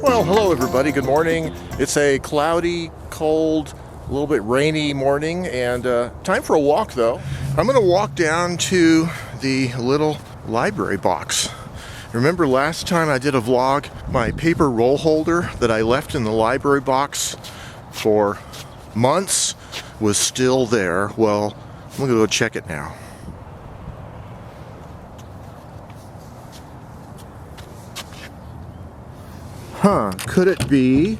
Well, hello everybody, good morning. It's a cloudy, cold, a little bit rainy morning, and time for a walk though. I'm gonna walk down to the little library box. Remember last time I did a vlog, my paper roll holder that I left in the library box for months was still there. Well, I'm gonna go check it now. Could it be?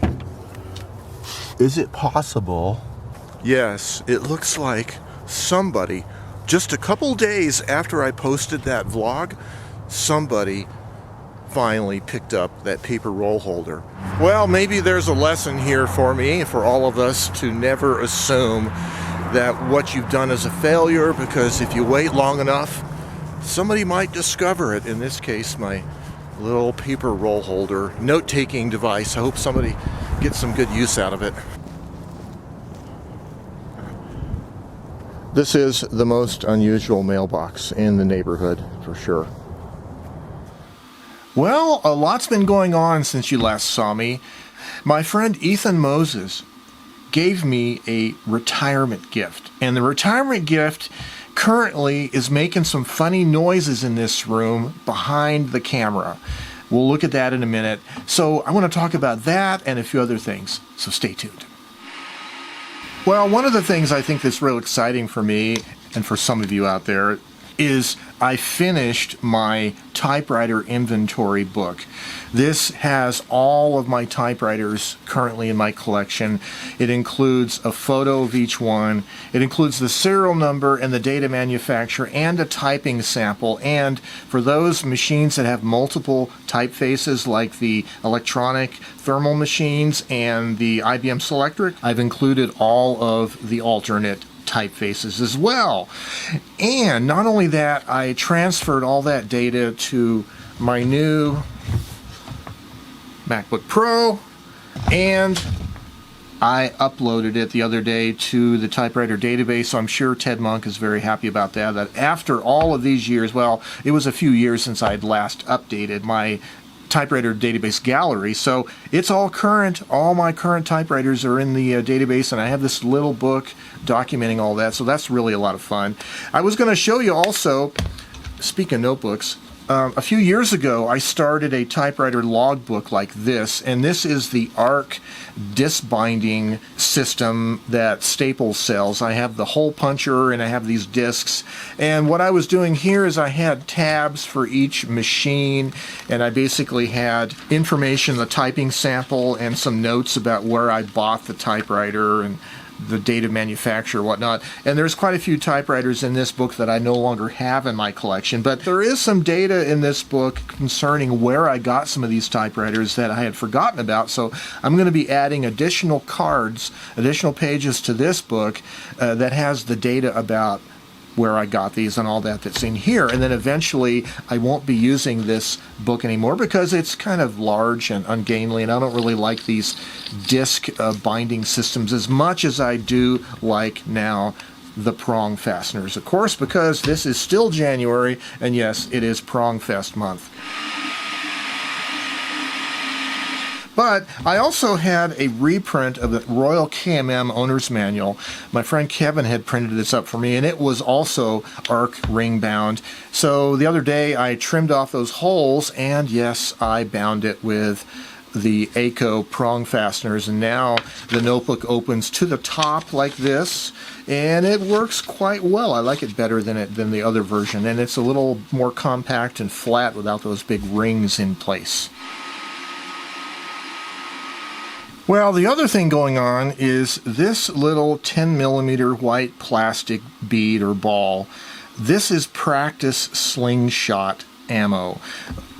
Is it possible? Yes, it looks like somebody, just a couple days after I posted that vlog, somebody finally picked up that paper roll holder. Well, maybe there's a lesson here for me, for all of us, to never assume that what you've done is a failure, because if you wait long enough, somebody might discover it. In this case, my little paper roll holder note-taking device. I hope somebody gets some good use out of it. This is the most unusual mailbox in the neighborhood, for sure. Well, a lot's been going on since you last saw me. My friend Ethan Moses gave me a retirement gift, and the retirement gift currently is making some funny noises in this room behind the camera. We'll look at that in a minute. So I want to talk about that and a few other things, so stay tuned. Well, one of the things I think that's real exciting for me and for some of you out there is I finished my typewriter inventory book. This has all of my typewriters currently in my collection. It includes a photo of each one. It includes the serial number and the date of manufacture and a typing sample. And for those machines that have multiple typefaces, like the electronic thermal machines and the IBM Selectric, I've included all of the alternate typefaces as well. And not only that, I transferred all that data to my new MacBook Pro, and I uploaded it the other day to the typewriter database, so I'm sure Ted Monk is very happy about that. That after all of these years, well, it was a few years since I'd last updated my typewriter database gallery, so it's all current. All my current typewriters are in the database, and I have this little book documenting all that, so that's really a lot of fun. I was going to show you also, speaking of notebooks, a few years ago I started a typewriter logbook like this, and this is the ARC disc binding system that Staples sells. I have the hole puncher and I have these discs, and what I was doing here is I had tabs for each machine, and I basically had information, the typing sample, and some notes about where I bought the typewriter and the date of manufacture, whatnot. And there's quite a few typewriters in this book that I no longer have in my collection, but there is some data in this book concerning where I got some of these typewriters that I had forgotten about. So I'm going to be adding additional cards, additional pages to this book that has the data about where I got these and all that that's in here. And then eventually I won't be using this book anymore because it's kind of large and ungainly, and I don't really like these disc binding systems as much as I do like now the prong fasteners, of course, because this is still January, and yes, it is Prong Fest month. But I also had a reprint of the Royal KMM Owner's Manual. My friend Kevin had printed this up for me, and it was also ARC ring bound. So the other day I trimmed off those holes, and yes, I bound it with the ACO prong fasteners, and now the notebook opens to the top like this, and it works quite well. I like it better than the other version, and it's a little more compact and flat without those big rings in place. Well, the other thing going on is this little 10mm white plastic bead or ball. This is practice slingshot ammo.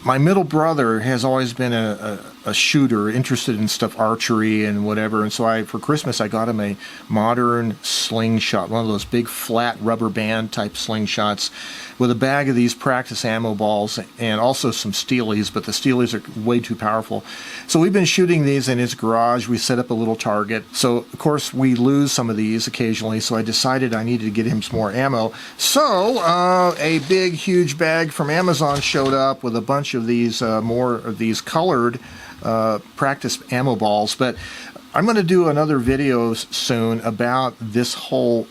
My middle brother has always been a a shooter, interested in stuff, archery and whatever. And so for Christmas, I got him a modern slingshot, one of those big flat rubber band type slingshots with a bag of these practice ammo balls and also some steelies, but the steelies are way too powerful. So we've been shooting these in his garage. We set up a little target. So of course we lose some of these occasionally. So I decided I needed to get him some more ammo. So a big, huge bag from Amazon showed up with a bunch of these more of these colored practice ammo balls. But I'm going to do another video soon about this whole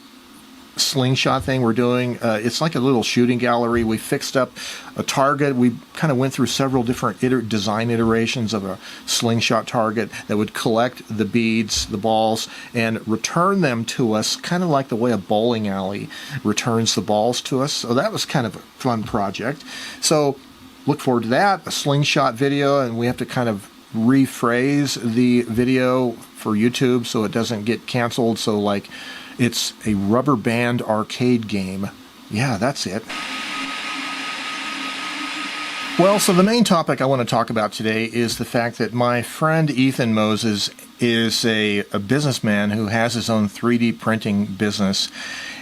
slingshot thing we're doing. It's like a little shooting gallery. We fixed up a target. We kind of went through several different design iterations of a slingshot target that would collect the beads, the balls, and return them to us, kind of like the way a bowling alley returns the balls to us. So that was kind of a fun project. So look forward to that, a slingshot video, and we have to kind of rephrase the video for YouTube so it doesn't get canceled. So like it's a rubber band arcade game. Yeah, that's it. Well, so the main topic I want to talk about today is the fact that my friend Ethan Moses is a businessman who has his own 3D printing business,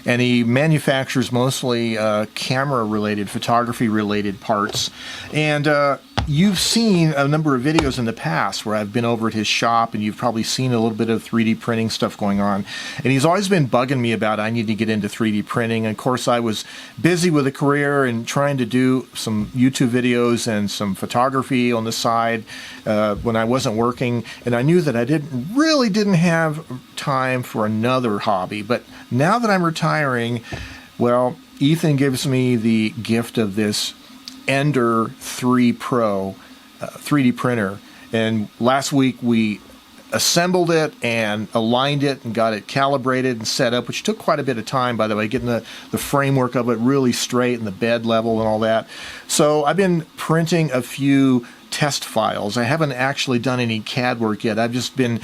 and he manufactures mostly camera-related, photography-related parts. And you've seen a number of videos in the past where I've been over at his shop, and you've probably seen a little bit of 3D printing stuff going on. And he's always been bugging me about I need to get into 3D printing. And of course, I was busy with a career and trying to do some YouTube videos and some photography on the side when I wasn't working. And I knew that I really didn't have time for another hobby. But now that I'm retiring, well, Ethan gives me the gift of this Ender 3 Pro 3D printer, and last week we assembled it and aligned it and got it calibrated and set up, which took quite a bit of time, by the way, getting the framework of it really straight and the bed level and all that. So I've been printing a few test files. I haven't actually done any CAD work yet. I've just been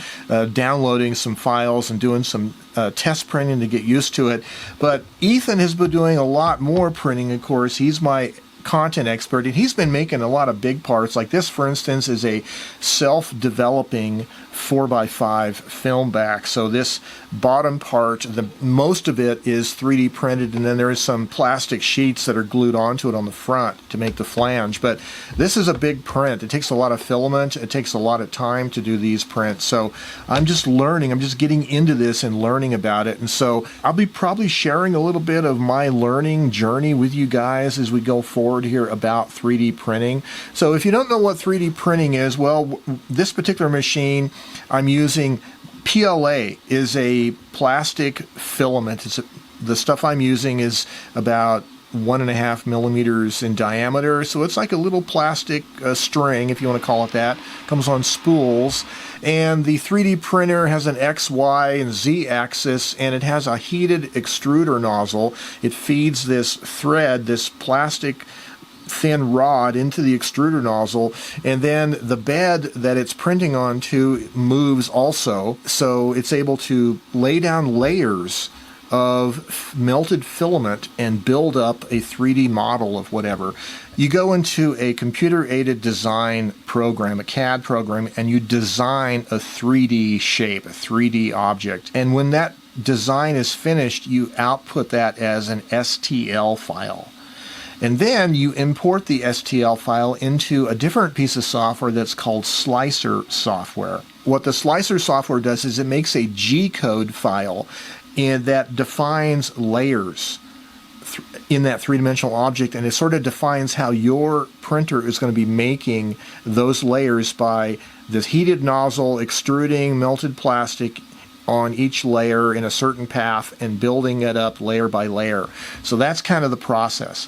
downloading some files and doing some test printing to get used to it. But Ethan has been doing a lot more printing, of course. He's my content expert, and he's been making a lot of big parts. Like this, for instance, is a self-developing 4x5 film back. So this bottom part, most of it is 3D printed, and then there is some plastic sheets that are glued onto it on the front to make the flange. But this is a big print. It takes a lot of filament. It takes a lot of time to do these prints. So I'm just learning. I'm just getting into this and learning about it. And so I'll be probably sharing a little bit of my learning journey with you guys as we go forward here about 3D printing. So if you don't know what 3D printing is, well, this particular machine I'm using, PLA is a plastic filament. The stuff I'm using is about 1.5 millimeters in diameter, so it's like a little plastic string, if you want to call it that. Comes on spools, and the 3D printer has an X, Y, and Z axis, and it has a heated extruder nozzle. It feeds this thread, this plastic thin rod, into the extruder nozzle, and then the bed that it's printing onto moves also, so it's able to lay down layers of melted filament and build up a 3D model of whatever. You go into a computer-aided design program, a CAD program, and you design a 3D shape, a 3D object. And when that design is finished, you output that as an STL file. And then you import the STL file into a different piece of software that's called Slicer software. What the Slicer software does is it makes a G-code file and that defines layers in that three-dimensional object, and it sort of defines how your printer is going to be making those layers by this heated nozzle extruding melted plastic on each layer in a certain path and building it up layer by layer. So that's kind of the process.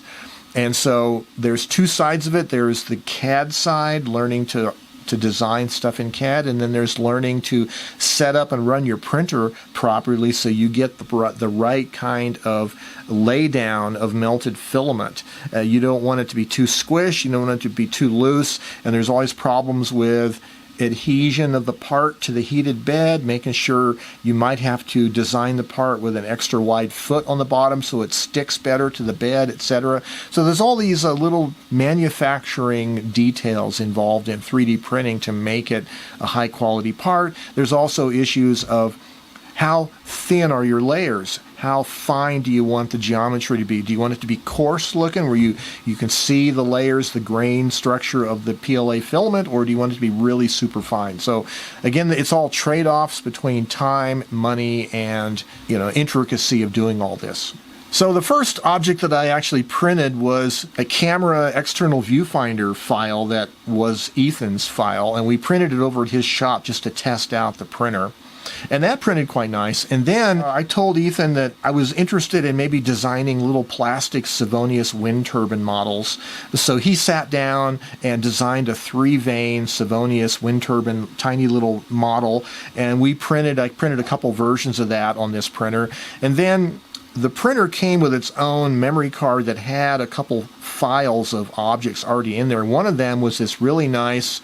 And so there's two sides of it. There's the CAD side, learning to design stuff in CAD, and then there's learning to set up and run your printer properly so you get the right kind of laydown of melted filament. You don't want it to be too squish, you don't want it to be too loose, and there's always problems with adhesion of the part to the heated bed, making sure you might have to design the part with an extra wide foot on the bottom so it sticks better to the bed, etc. So there's all these little manufacturing details involved in 3D printing to make it a high quality part. There's also issues of how thin are your layers? How fine do you want the geometry to be? Do you want it to be coarse looking where you can see the layers, the grain structure of the PLA filament, or do you want it to be really super fine? So again, it's all trade-offs between time, money, and intricacy of doing all this. So the first object that I actually printed was a camera external viewfinder file that was Ethan's file, and we printed it over at his shop just to test out the printer. And that printed quite nice. And then I told Ethan that I was interested in maybe designing little plastic Savonius wind turbine models. So he sat down and designed a 3-vane Savonius wind turbine, tiny little model. And I printed a couple versions of that on this printer. And then the printer came with its own memory card that had a couple files of objects already in there. And one of them was this really nice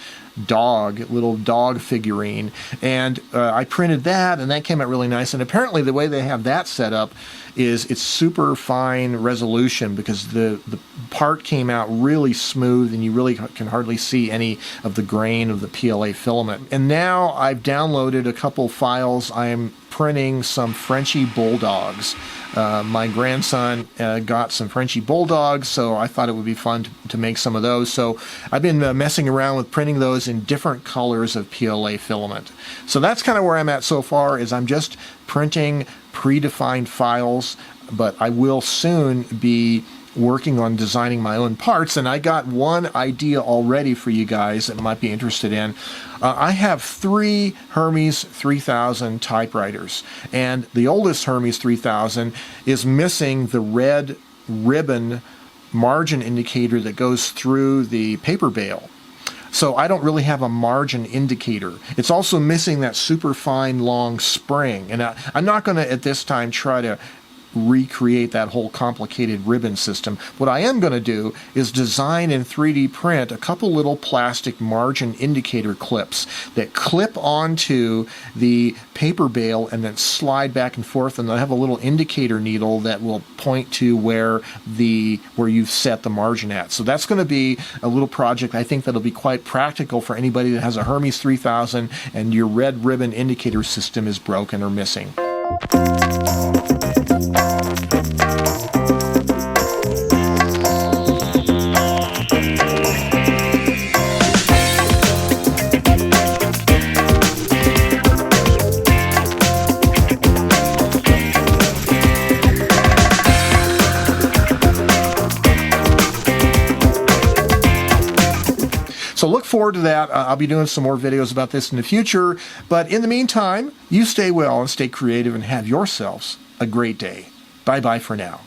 little dog figurine, and I printed that, and that came out really nice. And apparently the way they have that set up is it's super fine resolution, because the part came out really smooth and you really can hardly see any of the grain of the PLA filament. And now I've downloaded a couple files. I'm printing some Frenchy bulldogs. My grandson got some Frenchy bulldogs, so I thought it would be fun to make some of those. So I've been messing around with printing those in different colors of PLA filament. So that's kind of where I'm at so far, is I'm just printing predefined files, but I will soon be working on designing my own parts. And I got one idea already for you guys that might be interested in. I have 3 Hermes 3000 typewriters, and the oldest Hermes 3000 is missing the red ribbon margin indicator that goes through the paper bale. So I don't really have a margin indicator. It's also missing that super fine long spring. And I'm not going to at this time try to recreate that whole complicated ribbon system. What I am going to do is design and 3D print a couple little plastic margin indicator clips that clip onto the paper bale and then slide back and forth, and they'll have a little indicator needle that will point to where you've set the margin at. So that's going to be a little project. I think that'll be quite practical for anybody that has a Hermes 3000 and your red ribbon indicator system is broken or missing. So look forward to that. I'll be doing some more videos about this in the future. But in the meantime, you stay well and stay creative and have yourselves a great day. Bye-bye for now.